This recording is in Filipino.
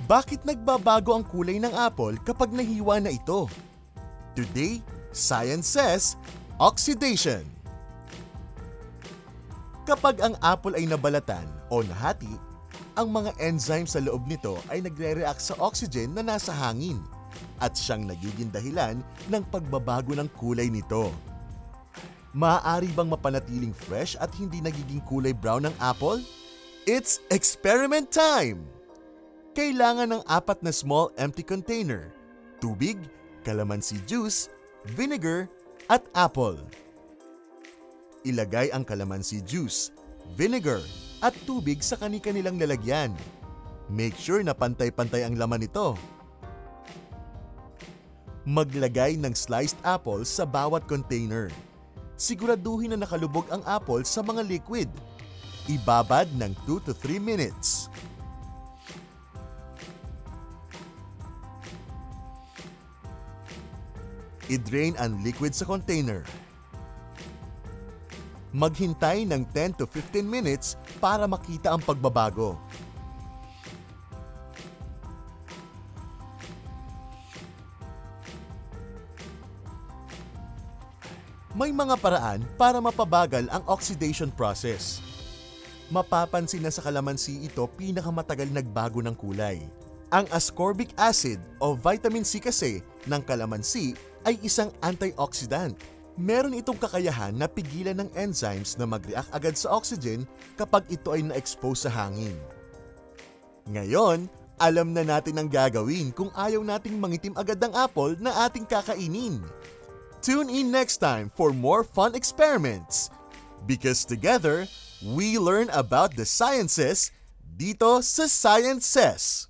Bakit nagbabago ang kulay ng apple kapag nahiwa na ito? Today, science says, oxidation. Kapag ang apple ay nabalatan o nahati, ang mga enzyme sa loob nito ay nagre-react sa oxygen na nasa hangin at siyang nagiging dahilan ng pagbabago ng kulay nito. Maaari bang mapanatiling fresh at hindi nagiging kulay brown ang apple? It's experiment time! Kailangan ng 4 na small empty container, tubig, calamansi juice, vinegar, at apple. Ilagay ang calamansi juice, vinegar, at tubig sa kani-kanilang lalagyan. Make sure na pantay-pantay ang laman nito. Maglagay ng sliced apple sa bawat container. Siguraduhin na nakalubog ang apple sa mga liquid. Ibabad ng 2 to 3 minutes. I-drain ang liquid sa container. Maghintay ng 10 to 15 minutes para makita ang pagbabago. May mga paraan para mapabagal ang oxidation process. Mapapansin na sa kalamansi ito pinakamatagal nagbago ng kulay. Ang ascorbic acid o vitamin C kasi ng kalamansi ay isang antioxidant. Meron itong kakayahan na pigilan ng enzymes na mag-react agad sa oxygen kapag ito ay na-expose sa hangin. Ngayon, alam na natin ang gagawin kung ayaw nating mangitim agad ng apple na ating kakainin. Tune in next time for more fun experiments. Because together, we learn about the sciences dito sa Science Says.